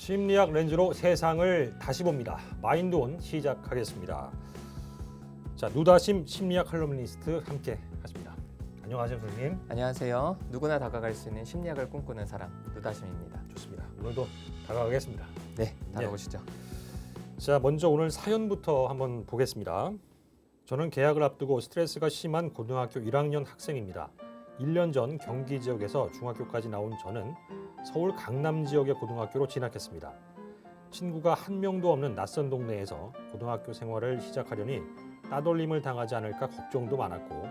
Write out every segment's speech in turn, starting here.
심리학 렌즈로 세상을 다시 봅니다. 마인드온 시작하겠습니다. 자, 누다심 심리학 칼럼니스트 함께 하십니다. 안녕하세요, 선생님. 안녕하세요. 누구나 다가갈 수 있는 심리학을 꿈꾸는 사람 누다심입니다. 좋습니다. 오늘도 다가가겠습니다. 네, 다가보시죠. 자, 먼저 오늘 사연부터 한번 보겠습니다. 저는 개학을 앞두고 스트레스가 심한 고등학교 1학년 학생입니다. 1년 전 경기 지역에서 중학교까지 나온 저는 서울 강남 지역의 고등학교로 진학했습니다. 친구가 한 명도 없는 낯선 동네에서 고등학교 생활을 시작하려니 따돌림을 당하지 않을까 걱정도 많았고,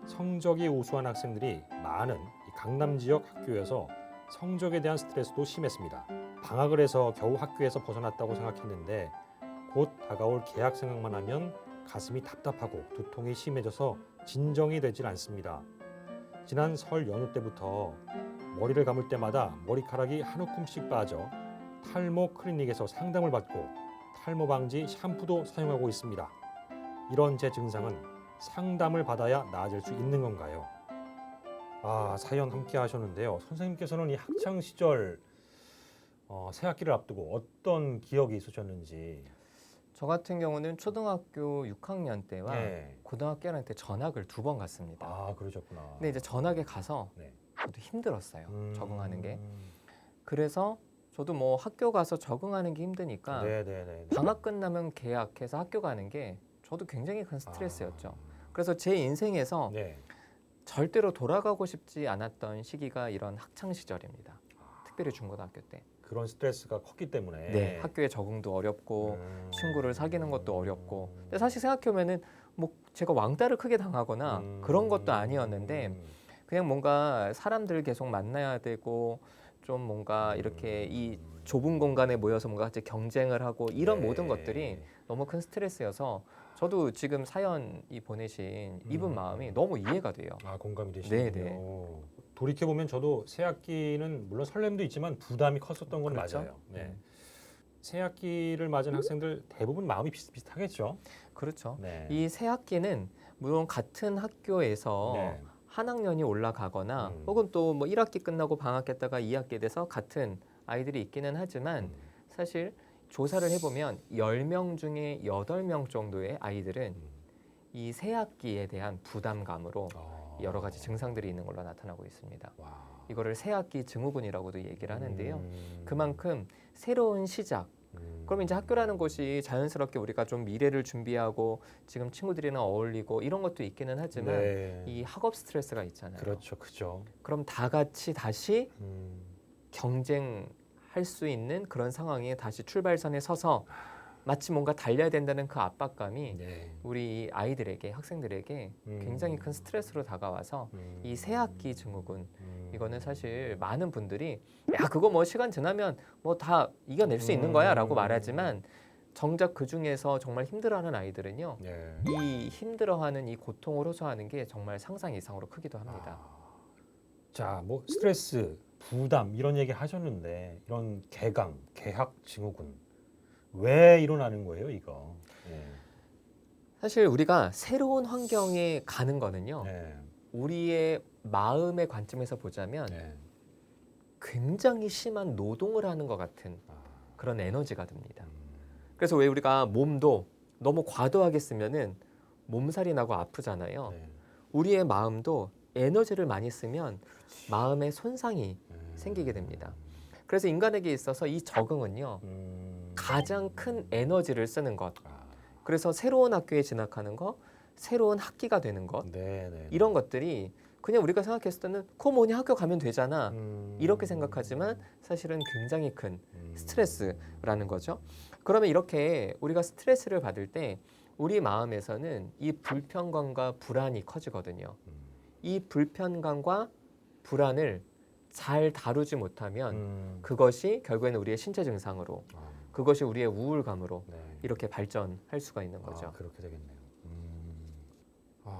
성적이 우수한 학생들이 많은 이 강남 지역 학교여서 성적에 대한 스트레스도 심했습니다. 방학을 해서 겨우 학교에서 벗어났다고 생각했는데 곧 다가올 개학 생각만 하면 가슴이 답답하고 두통이 심해져서 진정이 되질 않습니다. 지난 설 연휴 때부터 머리를 감을 때마다 머리카락이 한 움큼씩 빠져 탈모 클리닉에서 상담을 받고 탈모 방지 샴푸도 사용하고 있습니다. 이런 제 증상은 상담을 받아야 나아질 수 있는 건가요? 사연 함께 하셨는데요. 선생님께서는 이 학창 시절 새 학기를 앞두고 어떤 기억이 있으셨는지. 저 같은 경우는 초등학교 6학년 때와 네. 고등학교 1학년 때 전학을 2번 갔습니다. 그러셨구나. 근데 이제 전학에 가서 네. 저도 힘들었어요. 적응하는 게. 그래서 저도 뭐 학교 가서 적응하는 게 힘드니까 네네네. 방학 끝나면 개학해서 학교 가는 게 저도 굉장히 큰 스트레스였죠. 그래서 제 인생에서 네. 절대로 돌아가고 싶지 않았던 시기가 이런 학창 시절입니다. 특별히 중고등학교 때. 그런 스트레스가 컸기 때문에. 네, 학교에 적응도 어렵고 친구를 사귀는 것도 어렵고. 근데 사실 생각해보면은 뭐 제가 왕따를 크게 당하거나 그런 것도 아니었는데 그냥 뭔가 사람들 계속 만나야 되고 좀 뭔가 이렇게 이 좁은 공간에 모여서 뭔가 같이 경쟁을 하고 이런 모든 것들이 너무 큰 스트레스여서 저도 지금 사연이 보내신 이분 마음이 너무 이해가 돼요. 공감이 되시는군요. 네네. 돌이켜보면 저도 새 학기는 물론 설렘도 있지만 부담이 컸었던 건 그렇죠? 맞아요. 네. 새 학기를 맞은 학생들 대부분 마음이 비슷비슷하겠죠. 그렇죠. 네. 이 새 학기는 물론 같은 학교에서 네. 한 학년이 올라가거나 혹은 또 뭐 1학기 끝나고 방학했다가 2학기 돼서 같은 아이들이 있기는 하지만 사실 조사를 해보면 10명 중에 8명 정도의 아이들은 이 새 학기에 대한 부담감으로 여러 가지 증상들이 있는 걸로 나타나고 있습니다. 이거를 새 학기 증후군이라고도 얘기를 하는데요. 그만큼 새로운 시작, 그럼 이제 학교라는 곳이 자연스럽게 우리가 좀 미래를 준비하고 지금 친구들이랑 어울리고 이런 것도 있기는 하지만 네. 이 학업 스트레스가 있잖아요. 그렇죠, 그죠. 그럼 다 같이 다시 경쟁할 수 있는 그런 상황에 다시 출발선에 서서 마치 뭔가 달려야 된다는 그 압박감이 네. 우리 아이들에게, 학생들에게 굉장히 큰 스트레스로 다가와서 이 새학기 증후군, 이거는 사실 많은 분들이 야 그거 뭐 시간 지나면 뭐 다 이겨낼 수 있는 거야 라고 말하지만 정작 그 중에서 정말 힘들어하는 아이들은요, 네. 이 힘들어하는 이 고통을 호소하는 게 정말 상상 이상으로 크기도 합니다. 자, 뭐 스트레스, 부담 이런 얘기 하셨는데 이런 개강, 개학 증후군 왜 일어나는 거예요, 이거? 네. 사실 우리가 새로운 환경에 가는 거는요, 네. 우리의 마음의 관점에서 보자면 네. 굉장히 심한 노동을 하는 것 같은 그런 에너지가 듭니다. 그래서 왜 우리가 몸도 너무 과도하게 쓰면은 몸살이 나고 아프잖아요. 네. 우리의 마음도 에너지를 많이 쓰면 마음에 손상이 생기게 됩니다. 그래서 인간에게 있어서 이 적응은요, 가장 큰 에너지를 쓰는 것. 그래서 새로운 학교에 진학하는 것, 새로운 학기가 되는 것, 네. 이런 것들이 그냥 우리가 생각했을 때는 그거 뭐냐 학교 가면 되잖아 이렇게 생각하지만 사실은 굉장히 큰 스트레스라는 거죠. 그러면 이렇게 우리가 스트레스를 받을 때 우리 마음에서는 이 불편감과 불안이 커지거든요. 이 불편감과 불안을 잘 다루지 못하면 그것이 결국에는 우리의 신체 증상으로, 그것이 우리의 우울감으로 이렇게 발전할 수가 있는 거죠. 그렇게 되겠네요.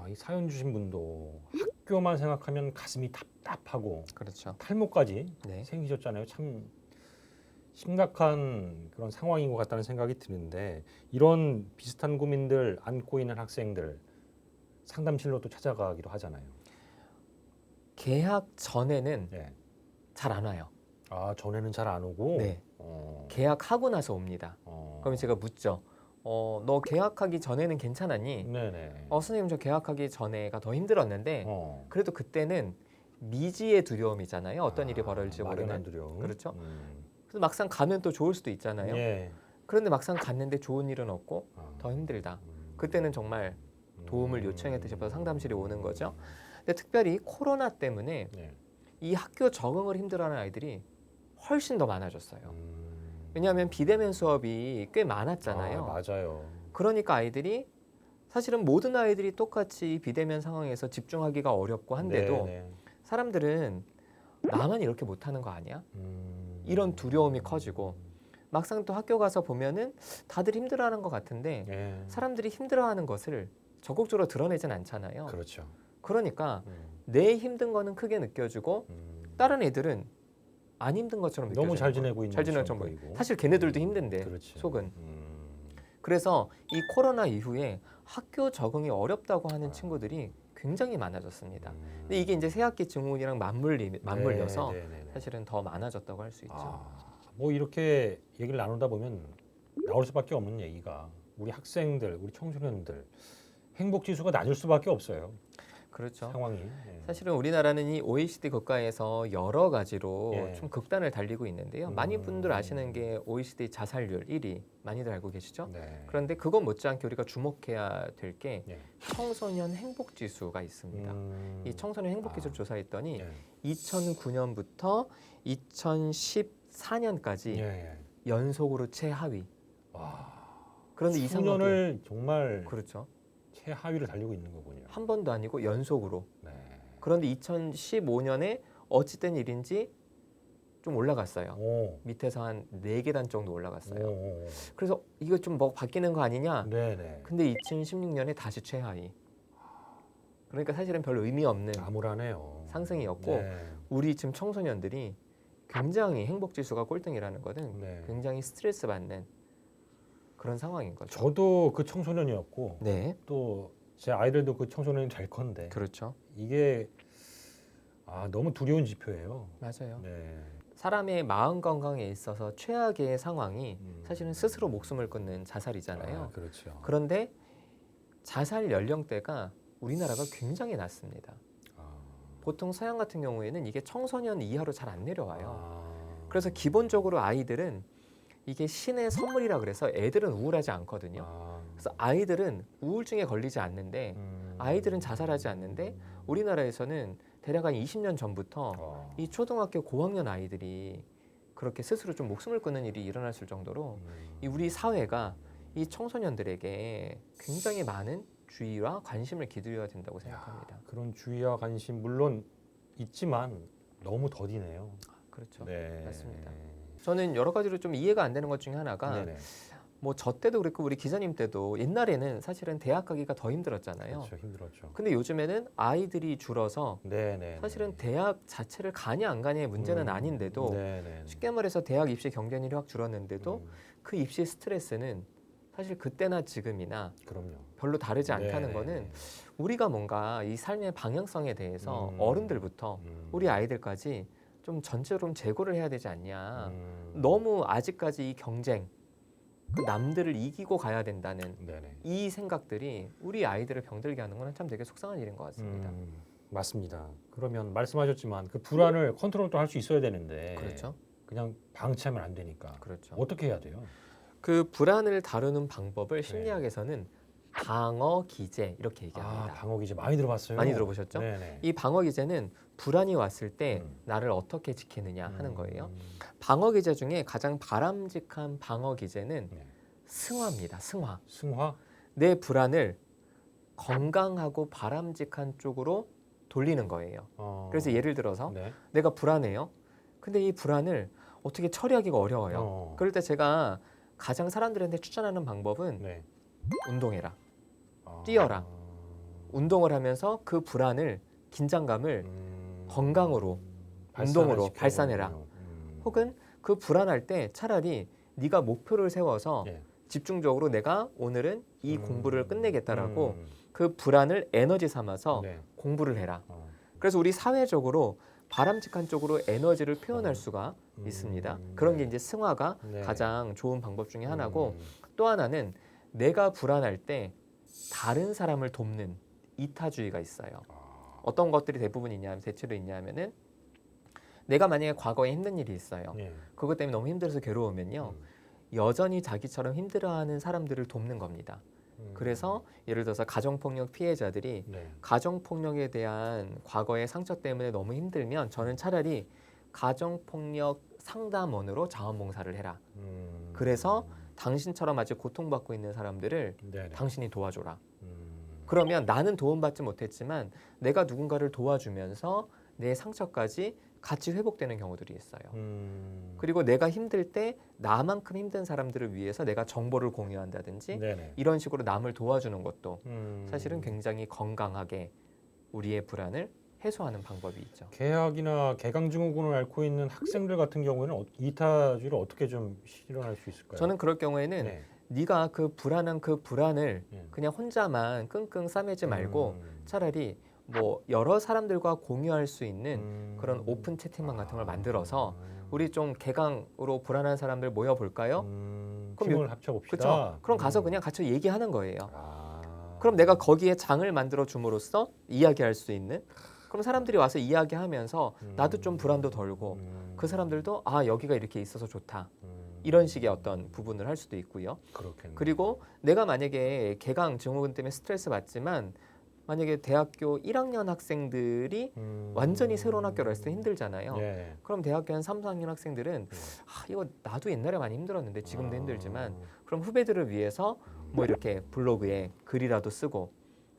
이 사연 주신 분도 학교만 생각하면 가슴이 답답하고 그렇죠. 탈모까지 네. 생기셨잖아요. 참 심각한 그런 상황인 것 같다는 생각이 드는데, 이런 비슷한 고민들 안고 있는 학생들 상담실로 또 찾아가기도 하잖아요. 개학 전에는 네. 잘 안 와요. 전에는 잘 안 오고. 네. 계약하고 나서 옵니다. 그럼 제가 묻죠. 너 계약하기 전에는 괜찮았니? 네네. 선생님 저 계약하기 전에가 더 힘들었는데 그래도 그때는 미지의 두려움이잖아요. 어떤 일이 벌어질지 막연한 모르는. 두려움. 그렇죠. 그래서 막상 가면 또 좋을 수도 있잖아요. 예. 그런데 막상 갔는데 좋은 일은 없고 더 힘들다. 그때는 정말 도움을 요청했듯 싶어서 상담실에 오는 거죠. 근데 특별히 코로나 때문에 네. 이 학교 적응을 힘들어하는 아이들이 훨씬 더 많아졌어요. 왜냐하면 비대면 수업이 꽤 많았잖아요. 맞아요. 그러니까 아이들이 사실은 모든 아이들이 똑같이 비대면 상황에서 집중하기가 어렵고 한데도 네네. 사람들은 나만 이렇게 못하는 거 아니야? 이런 두려움이 커지고 막상 또 학교 가서 보면은 다들 힘들어하는 것 같은데 예. 사람들이 힘들어하는 것을 적극적으로 드러내진 않잖아요. 그렇죠. 그러니까 내 힘든 거는 크게 느껴지고 다른 애들은 안 힘든 것처럼 느껴지는 너무 잘 거예요. 지내고 있는 잘 지내는 것처럼 것처럼 보이고. 사실 걔네들도 힘든데 그렇지. 속은. 그래서 이 코로나 이후에 학교 적응이 어렵다고 하는 친구들이 굉장히 많아졌습니다. 근데 이게 이제 새학기 증후군이랑 맞물려서 사실은 더 많아졌다고 할 수 있죠. 뭐 이렇게 얘기를 나누다 보면 나올 수밖에 없는 얘기가 우리 학생들, 우리 청소년들 행복 지수가 낮을 수밖에 없어요. 그렇죠. 상황이. 예. 사실은 우리나라는 이 OECD 국가에서 여러 가지로 예. 좀 극단을 달리고 있는데요. 많은 분들 아시는 게 OECD 자살률 1위 많이들 알고 계시죠? 네. 그런데 그것 못지않게 우리가 주목해야 될 게 예. 청소년 행복 지수가 있습니다. 이 청소년 행복 지수를 조사했더니 예. 2009년부터 2014년까지 예. 연속으로 최하위. 와. 그런데 이상하게 수년을 정말 그렇죠. 최하위를 달리고 있는 거군요. 한 번도 아니고 연속으로. 네. 그런데 2015년에 어찌된 일인지 좀 올라갔어요. 오. 밑에서 한 4계단 정도 올라갔어요. 오. 그래서 이거 좀 뭐 바뀌는 거 아니냐? 네네. 근데 2016년에 다시 최하위. 그러니까 사실은 별 의미 없는 암울하네요. 상승이었고 네. 우리 지금 청소년들이 굉장히 행복 지수가 꼴등이라는 것은 네. 굉장히 스트레스 받는 그런 상황인 거죠. 저도 그 청소년이었고 네, 또 제 아이들도 그 청소년이 될 건데 그렇죠. 이게 너무 두려운 지표예요. 맞아요. 네. 사람의 마음 건강에 있어서 최악의 상황이 사실은 스스로 목숨을 끊는 자살이잖아요. 그렇죠. 그런데 자살 연령대가 우리나라가 굉장히 낮습니다. 보통 서양 같은 경우에는 이게 청소년 이하로 잘 안 내려와요. 그래서 기본적으로 아이들은 이게 신의 선물이라 그래서 애들은 우울하지 않거든요. 그래서 아이들은 우울증에 걸리지 않는데 아이들은 자살하지 않는데 우리나라에서는 대략 한 20년 전부터 이 초등학교 고학년 아이들이 그렇게 스스로 좀 목숨을 끊는 일이 일어났을 정도로 이 우리 사회가 이 청소년들에게 굉장히 많은 주의와 관심을 기울여야 된다고 생각합니다. 그런 주의와 관심 물론 있지만 너무 더디네요. 그렇죠. 네. 맞습니다. 저는 여러 가지로 좀 이해가 안 되는 것 중에 하나가 네네. 뭐 저 때도 그랬고 우리 기자님 때도 옛날에는 사실은 대학 가기가 더 힘들었잖아요. 그렇죠. 힘들었죠. 근데 요즘에는 아이들이 줄어서 네네. 사실은 대학 자체를 가냐 안 가냐의 문제는 아닌데도 네네. 쉽게 말해서 대학 입시 경쟁률이 확 줄었는데도 그 입시 스트레스는 사실 그때나 지금이나 그럼요. 별로 다르지 않다는 네네. 거는 우리가 뭔가 이 삶의 방향성에 대해서 어른들부터 우리 아이들까지 좀 전체로 좀 재고를 해야 되지 않냐. 너무 아직까지 이 경쟁, 그 남들을 이기고 가야 된다는 네네. 이 생각들이 우리 아이들을 병들게 하는 건 참 되게 속상한 일인 것 같습니다. 맞습니다. 그러면 말씀하셨지만 그 불안을 컨트롤도 할 수 있어야 되는데 그렇죠. 그냥 방치하면 안 되니까 그렇죠. 어떻게 해야 돼요? 그 불안을 다루는 방법을 심리학에서는 방어 기제 이렇게 얘기합니다. 방어 기제 많이 들어봤어요. 많이 들어보셨죠? 네네. 이 방어 기제는 불안이 왔을 때 나를 어떻게 지키느냐 하는 거예요. 방어 기제 중에 가장 바람직한 방어 기제는 네. 승화입니다. 승화. 승화? 내 불안을 건강하고 바람직한 쪽으로 돌리는 거예요. 그래서 예를 들어서 네. 내가 불안해요. 근데 이 불안을 어떻게 처리하기가 어려워요. 그럴 때 제가 가장 사람들한테 추천하는 방법은 네. 운동해라. 뛰어라. 운동을 하면서 그 불안을, 긴장감을 건강으로, 운동으로 발산해라. 혹은 그 불안할 때 차라리 네가 목표를 세워서 예. 집중적으로 내가 오늘은 이 공부를 끝내겠다라고 그 불안을 에너지 삼아서 네. 공부를 해라. 그래서 우리 사회적으로 바람직한 쪽으로 에너지를 표현할 수가 있습니다. 그런 게 이제 승화가 네. 가장 좋은 방법 중에 하나고 또 하나는 내가 불안할 때 다른 사람을 돕는 이타주의가 있어요. 어떤 것들이 대부분 있냐면 대체로 있냐면은 내가 만약에 과거에 힘든 일이 있어요. 네. 그것 때문에 너무 힘들어서 괴로우면요. 여전히 자기처럼 힘들어하는 사람들을 돕는 겁니다. 그래서 예를 들어서 가정폭력 피해자들이 네. 가정폭력에 대한 과거의 상처 때문에 너무 힘들면 저는 차라리 가정폭력 상담원으로 자원봉사를 해라. 그래서 당신처럼 아직 고통받고 있는 사람들을 네네. 당신이 도와줘라. 그러면 나는 도움받지 못했지만 내가 누군가를 도와주면서 내 상처까지 같이 회복되는 경우들이 있어요. 그리고 내가 힘들 때 나만큼 힘든 사람들을 위해서 내가 정보를 공유한다든지 네네. 이런 식으로 남을 도와주는 것도 사실은 굉장히 건강하게 우리의 불안을 해소하는 방법이 있죠. 계약이나 개강 증후군을 앓고 있는 학생들 같은 경우에는 이타주의를 어떻게 좀 실현할 수 있을까요? 저는 그럴 경우에는 네. 네가 그 불안을 네. 그냥 혼자만 끙끙 싸매지 말고 차라리 뭐 여러 사람들과 공유할 수 있는 그런 오픈 채팅방 같은 걸 만들어서 우리 좀 개강으로 불안한 사람들 모여볼까요? 힘을 합쳐봅시다. 그렇죠. 그럼 가서 그냥 같이 얘기하는 거예요. 아. 그럼 내가 거기에 장을 만들어 줌으로써 이야기할 수 있는 그럼 사람들이 와서 이야기하면서 나도 좀 불안도 덜고 그 사람들도 아 여기가 이렇게 있어서 좋다. 이런 식의 어떤 부분을 할 수도 있고요. 그렇겠네요. 그리고 내가 만약에 개강 증후군 때문에 스트레스 받지만 만약에 대학교 1학년 학생들이 완전히 새로운 학교를 했을 때 힘들잖아요. 네. 그럼 대학교 한 3, 4학년 학생들은 아, 이거 나도 옛날에 많이 힘들었는데 지금도 힘들지만 그럼 후배들을 위해서 뭐 이렇게 블로그에 글이라도 쓰고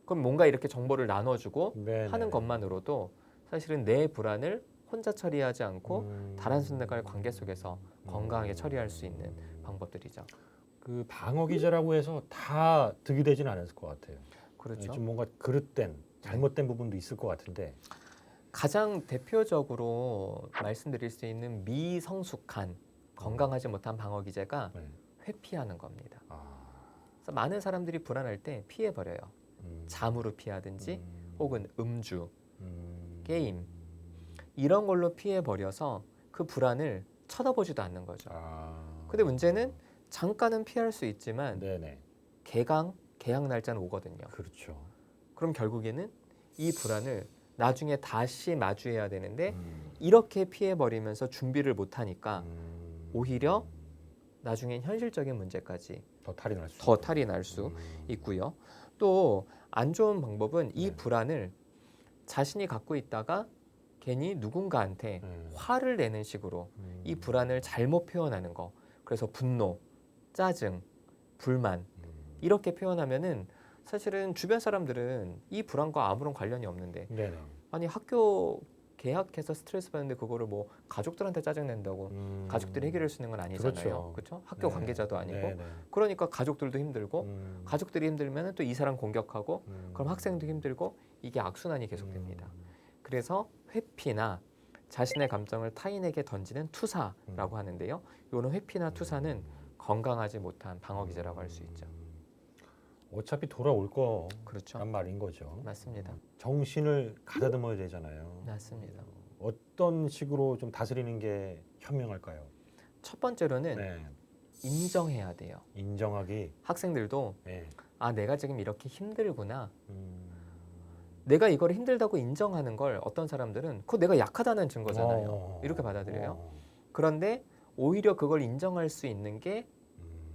그럼 뭔가 이렇게 정보를 나눠주고 네네. 하는 것만으로도 사실은 내 불안을 혼자 처리하지 않고 다른 사람들과의 관계 속에서 건강하게 처리할 수 있는 방법들이죠. 그 방어 기제라고 해서 다 득이 되지는 않았을 것 같아요. 그렇죠. 좀 뭔가 그릇된 잘못된 부분도 있을 것 같은데. 가장 대표적으로 말씀드릴 수 있는 미성숙한 건강하지 못한 방어 기제가 네. 회피하는 겁니다. 아. 그래서 많은 사람들이 불안할 때 피해 버려요. 잠으로 피하든지 혹은 음주, 게임 이런 걸로 피해 버려서 그 불안을 쳐다보지도 않는 거죠. 아. 근데 문제는 잠깐은 피할 수 있지만 네네. 계약 날짜는 오거든요. 그렇죠. 그럼 결국에는 이 불안을 나중에 다시 마주해야 되는데 이렇게 피해버리면서 준비를 못하니까 오히려 나중엔 현실적인 문제까지 더 탈이 날 수. 더 탈이 날 수 있고요. 또 안 좋은 방법은 이 네. 불안을 자신이 갖고 있다가 괜히 누군가한테 화를 내는 식으로 이 불안을 잘못 표현하는 거. 그래서 분노, 짜증, 불만 이렇게 표현하면은 사실은 주변 사람들은 이 불안과 아무런 관련이 없는데 네네. 아니 학교 계약해서 스트레스 받는데 그거를 뭐 가족들한테 짜증낸다고 가족들이 해결할 수 있는 건 아니잖아요. 그렇죠? 학교 네. 관계자도 아니고 네네. 그러니까 가족들도 힘들고 가족들이 힘들면 또 이 사람 공격하고 그럼 학생도 힘들고 이게 악순환이 계속됩니다. 그래서 회피나 자신의 감정을 타인에게 던지는 투사라고 하는데요. 이런 회피나 투사는 건강하지 못한 방어 기제라고 할 수 있죠. 어차피 돌아올 거란 그렇죠. 말인 거죠. 맞습니다. 정신을 가다듬어야 되잖아요. 맞습니다. 어떤 식으로 좀 다스리는 게 현명할까요? 첫 번째로는 네. 인정해야 돼요. 인정하기. 학생들도 네. 아 내가 지금 이렇게 힘들구나. 음. 내가 이걸 힘들다고 인정하는 걸 어떤 사람들은 그거 내가 약하다는 증거잖아요. 어. 이렇게 받아들여요. 어. 그런데 오히려 그걸 인정할 수 있는 게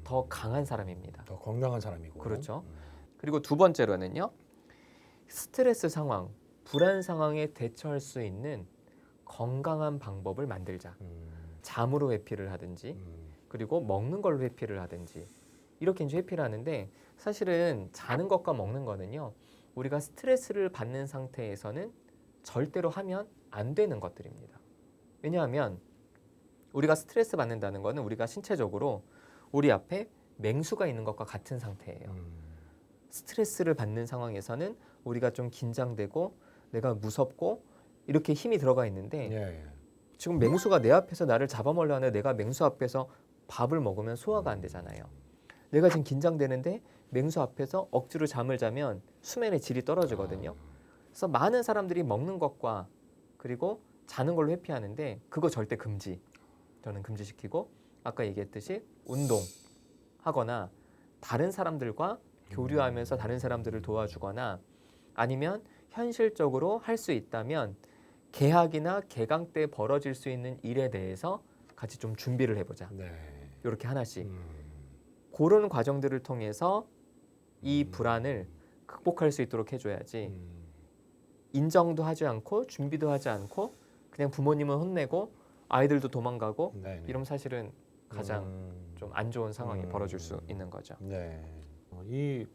더 강한 사람입니다. 더 건강한 사람이고. 그렇죠. 그리고 두 번째로는요. 스트레스 상황, 불안 상황에 대처할 수 있는 건강한 방법을 만들자. 잠으로 회피를 하든지 그리고 먹는 걸로 회피를 하든지 이렇게 이제 회피를 하는데 사실은 자는 것과 먹는 거는요. 우리가 스트레스를 받는 상태에서는 절대로 하면 안 되는 것들입니다. 왜냐하면 우리가 스트레스 받는다는 거는 우리가 신체적으로 우리 앞에 맹수가 있는 것과 같은 상태예요. 스트레스를 받는 상황에서는 우리가 좀 긴장되고 내가 무섭고 이렇게 힘이 들어가 있는데 예. 지금 맹수가 내 앞에서 나를 잡아먹으려 하는데 내가 맹수 앞에서 밥을 먹으면 소화가 안 되잖아요. 내가 지금 긴장되는데 맹수 앞에서 억지로 잠을 자면 수면의 질이 떨어지거든요. 그래서 많은 사람들이 먹는 것과 그리고 자는 걸로 회피하는데 그거 절대 금지. 저는 금지시키고 아까 얘기했듯이 운동하거나 다른 사람들과 교류하면서 다른 사람들을 도와주거나 아니면 현실적으로 할 수 있다면 개학이나 개강 때 벌어질 수 있는 일에 대해서 같이 좀 준비를 해보자. 네. 이렇게 하나씩. 그런 과정들을 통해서 이 불안을 극복할 수 있도록 해줘야지 인정도 하지 않고 준비도 하지 않고 그냥 부모님은 혼내고 아이들도 도망가고 네네. 이러면 사실은 가장 좀 안 좋은 상황이 벌어질 수 있는 거죠. 네. 이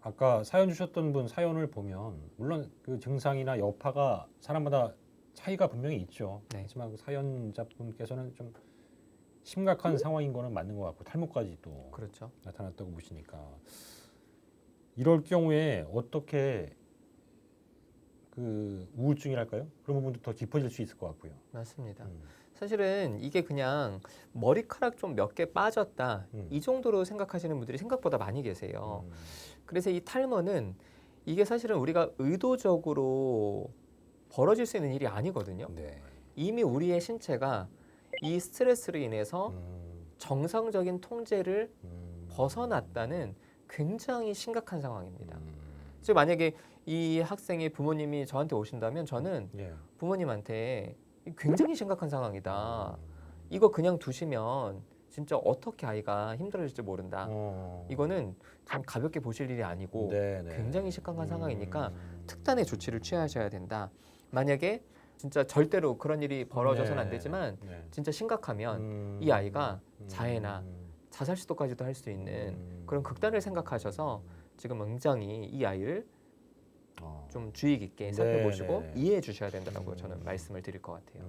아까 사연 주셨던 분 사연을 보면 물론 그 증상이나 여파가 사람마다 차이가 분명히 있죠. 네. 하지만 그 사연자분께서는 좀 심각한 상황인 거는 맞는 것 같고 탈모까지 또 그렇죠. 나타났다고 보시니까 이럴 경우에 어떻게 그 우울증이랄까요? 그런 부분도 더 깊어질 수 있을 것 같고요. 맞습니다. 사실은 이게 그냥 머리카락 좀 몇 개 빠졌다 이 정도로 생각하시는 분들이 생각보다 많이 계세요. 그래서 이 탈모는 이게 사실은 우리가 의도적으로 벌어질 수 있는 일이 아니거든요. 네. 이미 우리의 신체가 이 스트레스로 인해서 정상적인 통제를 벗어났다는 굉장히 심각한 상황입니다. 즉 만약에 이 학생의 부모님이 저한테 오신다면 저는 예. 부모님한테 굉장히 심각한 상황이다. 이거 그냥 두시면 진짜 어떻게 아이가 힘들어질지 모른다. 이거는 참 가볍게 보실 일이 아니고 네네. 굉장히 심각한 상황이니까 특단의 조치를 취하셔야 된다. 만약에 진짜 절대로 그런 일이 벌어져서는 안 되지만 네. 진짜 심각하면 이 아이가 자해나 자살 시도까지도 할 수 있는 그런 극단을 생각하셔서 지금 굉장히 이 아이를 좀 주의 깊게 살펴보시고 네네. 이해해 주셔야 된다고 저는 말씀을 드릴 것 같아요.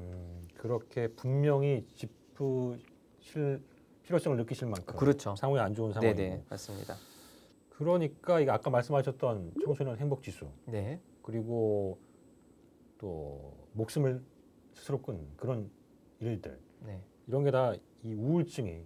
그렇게 분명히 짚으실 필요성을 느끼실 만큼 그렇죠. 상황이 안 좋은 상황이고 네네 맞습니다. 그러니까 이게 아까 말씀하셨던 청소년 행복지수 네, 그리고 또 목숨을 스스로 끊는 그런 일들 네, 이런 게 다 이 우울증이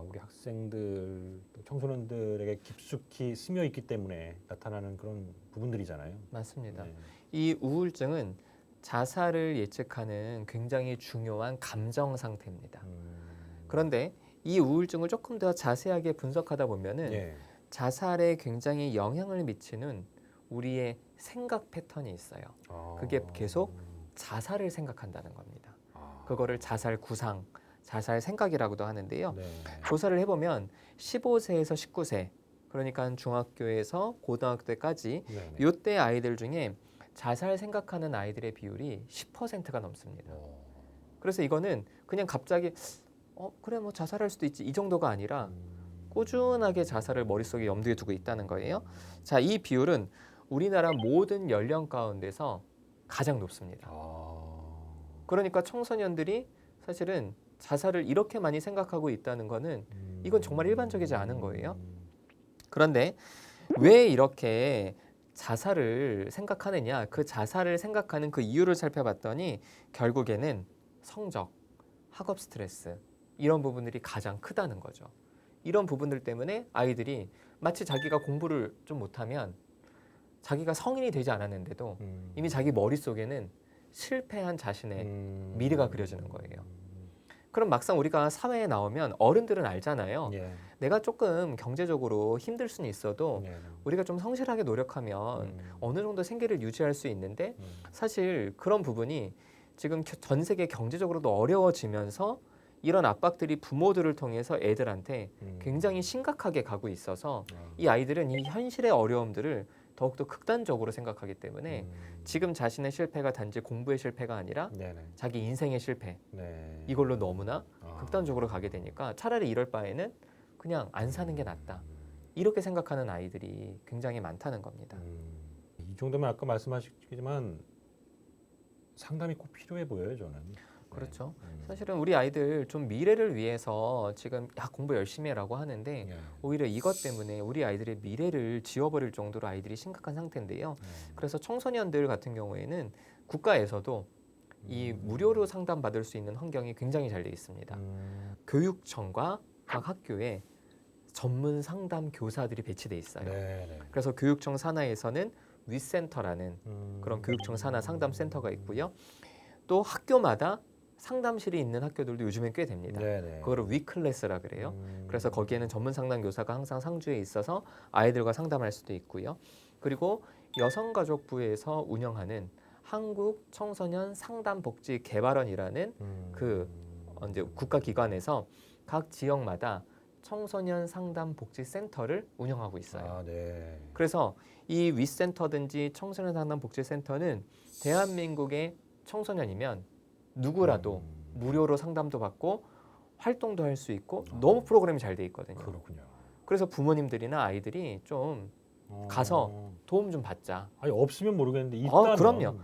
우리 학생들 또 청소년들에게 깊숙이 스며 있기 때문에 나타나는 그런 부분들이잖아요. 맞습니다. 네. 이 우울증은 자살을 예측하는 굉장히 중요한 감정 상태입니다. 그런데 이 우울증을 조금 더 자세하게 분석하다 보면은 예. 자살에 굉장히 영향을 미치는 우리의 생각 패턴이 있어요. 그게 계속 자살을 생각한다는 겁니다. 그거를 자살 구상, 자살 생각이라고도 하는데요. 네. 조사를 해보면 15세에서 19세, 그러니까 중학교에서 고등학교 때까지 네네. 이때 아이들 중에 자살 생각하는 아이들의 비율이 10%가 넘습니다. 그래서 이거는 그냥 갑자기 그래 뭐 자살할 수도 있지 이 정도가 아니라 꾸준하게 자살을 머릿속에 염두에 두고 있다는 거예요. 자, 이 비율은 우리나라 모든 연령 가운데서 가장 높습니다. 그러니까 청소년들이 사실은 자살을 이렇게 많이 생각하고 있다는 거는 이건 정말 일반적이지 않은 거예요. 그런데 왜 이렇게 자살을 생각하느냐? 그 자살을 생각하는 그 이유를 살펴봤더니 결국에는 성적, 학업 스트레스 이런 부분들이 가장 크다는 거죠. 이런 부분들 때문에 아이들이 마치 자기가 공부를 좀 못하면 자기가 성인이 되지 않았는데도 이미 자기 머릿속에는 실패한 자신의 미래가 그려지는 거예요. 그럼 막상 우리가 사회에 나오면 어른들은 알잖아요. 예. 내가 조금 경제적으로 힘들 수는 있어도 예. 우리가 좀 성실하게 노력하면 어느 정도 생계를 유지할 수 있는데 사실 그런 부분이 지금 전 세계 경제적으로도 어려워지면서 이런 압박들이 부모들을 통해서 애들한테 굉장히 심각하게 가고 있어서 이 아이들은 이 현실의 어려움들을 더욱더 극단적으로 생각하기 때문에 지금 자신의 실패가 단지 공부의 실패가 아니라 네네. 자기 인생의 실패 네. 이걸로 너무나 극단적으로 가게 되니까 차라리 이럴 바에는 그냥 안 사는 게 낫다. 이렇게 생각하는 아이들이 굉장히 많다는 겁니다. 이 정도면 아까 말씀하셨지만 상담이 꼭 필요해 보여요, 저는. 그렇죠. 사실은 우리 아이들 좀 미래를 위해서 지금 공부 열심히 해라고 하는데 예. 오히려 이것 때문에 우리 아이들의 미래를 지워버릴 정도로 아이들이 심각한 상태인데요. 그래서 청소년들 같은 경우에는 국가에서도 이 무료로 상담받을 수 있는 환경이 굉장히 잘 돼 있습니다. 교육청과 각 학교에 전문 상담 교사들이 배치돼 있어요. 네네. 그래서 교육청 산하에서는 윗센터라는 그런 교육청 산하 상담 센터가 있고요. 또 학교마다 상담실이 있는 학교들도 요즘엔 꽤 됩니다. 네네. 그거를 위클래스라 그래요. 그래서 거기에는 전문 상담 교사가 항상 상주에 있어서 아이들과 상담할 수도 있고요. 그리고 여성가족부에서 운영하는 한국 청소년 상담복지개발원이라는 그 이제 국가기관에서 각 지역마다 청소년 상담복지센터를 운영하고 있어요. 아, 네. 그래서 이 윗센터든지 청소년 상담복지센터는 대한민국의 청소년이면 누구라도 무료로 상담도 받고 활동도 할 수 있고 너무 프로그램이 잘 돼 있거든요. 그렇군요. 그래서 부모님들이나 아이들이 좀 가서 도움 좀 받자. 아니 없으면 모르겠는데 일단은 그럼요.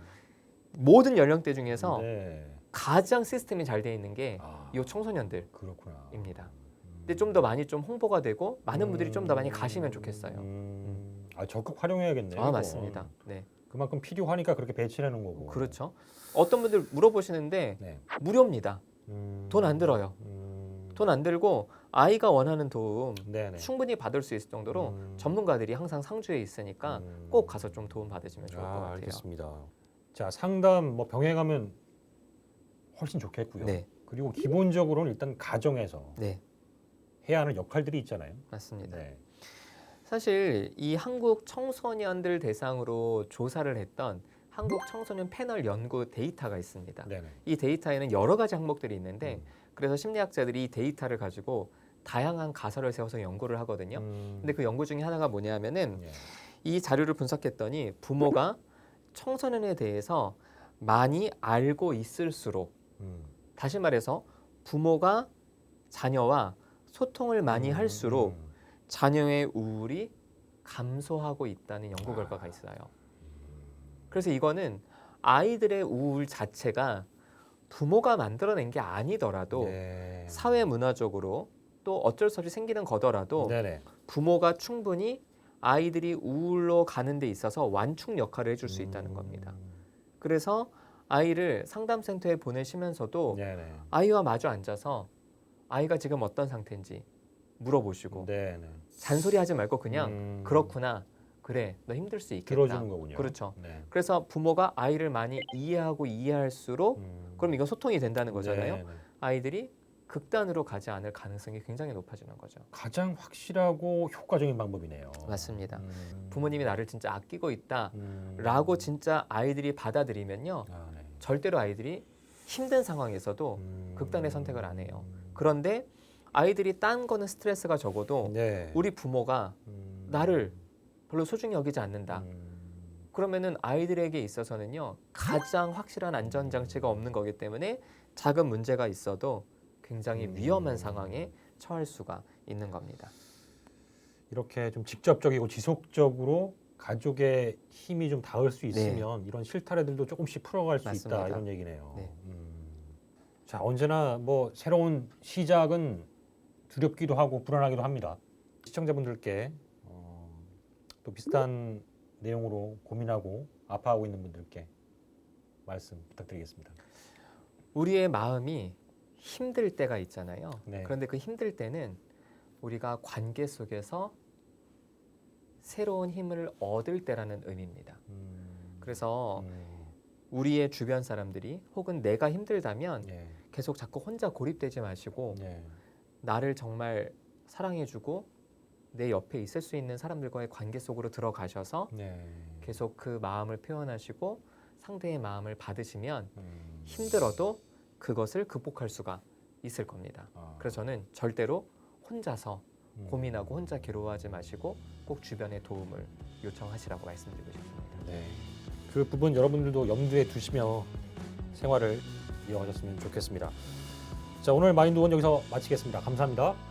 모든 연령대 중에서 네. 가장 시스템이 잘 돼 있는 게 이 청소년들입니다. 그렇구나. 근데 좀 더 많이 좀 홍보가 되고 많은 분들이 좀 더 많이 가시면 좋겠어요. 아, 적극 활용해야겠네요. 아, 이거. 맞습니다. 네. 그만큼 필요하니까 그렇게 배치해 놓은 거고. 그렇죠. 어떤 분들 물어보시는데 네. 무료입니다. 돈 안 들어요. 돈 안 들고 아이가 원하는 도움 네네. 충분히 받을 수 있을 정도로 전문가들이 항상 상주에 있으니까 꼭 가서 좀 도움 받으시면 좋을 것 같아요. 알겠습니다. 자, 상담 뭐 병행 하면 훨씬 좋겠고요. 네. 그리고 기본적으로는 일단 가정에서 네, 해야 하는 역할들이 있잖아요. 맞습니다. 네. 사실 이 한국 청소년들 대상으로 조사를 했던 한국 청소년 패널 연구 데이터가 있습니다. 네네. 이 데이터에는 여러 가지 항목들이 있는데 그래서 심리학자들이 이 데이터를 가지고 다양한 가설을 세워서 연구를 하거든요. 근데 그 연구 중에 하나가 뭐냐면은 예. 이 자료를 분석했더니 부모가 청소년에 대해서 많이 알고 있을수록 다시 말해서 부모가 자녀와 소통을 많이 할수록 자녀의 우울이 감소하고 있다는 연구 결과가 있어요. 그래서 이거는 아이들의 우울 자체가 부모가 만들어낸 게 아니더라도 네. 사회 문화적으로 또 어쩔 수 없이 생기는 거더라도 네네. 부모가 충분히 아이들이 우울로 가는 데 있어서 완충 역할을 해줄 수 있다는 겁니다. 그래서 아이를 상담센터에 보내시면서도 네네. 아이와 마주 앉아서 아이가 지금 어떤 상태인지 물어보시고 네네. 잔소리하지 말고 그냥 그렇구나, 그래, 너 힘들 수 있겠다. 들어주는 거군요. 그렇죠. 네. 그래서 부모가 아이를 많이 이해하고 이해할수록 그럼 이건 소통이 된다는 거잖아요. 네네. 아이들이 극단으로 가지 않을 가능성이 굉장히 높아지는 거죠. 가장 확실하고 효과적인 방법이네요. 맞습니다. 부모님이 나를 진짜 아끼고 있다라고 음. 진짜 아이들이 받아들이면요. 아, 네. 절대로 아이들이 힘든 상황에서도 극단의 선택을 안 해요. 그런데 아이들이 딴 거는 스트레스가 적어도 네. 우리 부모가 나를 별로 소중히 여기지 않는다. 그러면은 아이들에게 있어서는요. 가장 확실한 안전장치가 없는 거기 때문에 작은 문제가 있어도 굉장히 위험한 상황에 처할 수가 있는 겁니다. 이렇게 좀 직접적이고 지속적으로 가족의 힘이 좀 닿을 수 있으면 이런 실타래들도 조금씩 풀어갈 수 맞습니다. 있다 이런 얘기네요. 네. 자, 언제나 뭐 새로운 시작은 두렵기도 하고 불안하기도 합니다. 시청자분들께 또 비슷한 내용으로 고민하고 아파하고 있는 분들께 말씀 부탁드리겠습니다. 우리의 마음이 힘들 때가 있잖아요. 네. 그런데 그 힘들 때는 우리가 관계 속에서 새로운 힘을 얻을 때라는 의미입니다. 그래서 우리의 주변 사람들이 혹은 내가 힘들다면 네. 계속 자꾸 혼자 고립되지 마시고 네. 나를 정말 사랑해주고 내 옆에 있을 수 있는 사람들과의 관계 속으로 들어가셔서 네. 계속 그 마음을 표현하시고 상대의 마음을 받으시면 힘들어도 그것을 극복할 수가 있을 겁니다. 그래서 저는 절대로 혼자서 고민하고 혼자 괴로워하지 마시고 꼭 주변의 도움을 요청하시라고 말씀드리고 싶습니다. 네. 그 부분 여러분들도 염두에 두시며 생활을 이어가셨으면 좋겠습니다. 자, 오늘 마인드원 여기서 마치겠습니다. 감사합니다.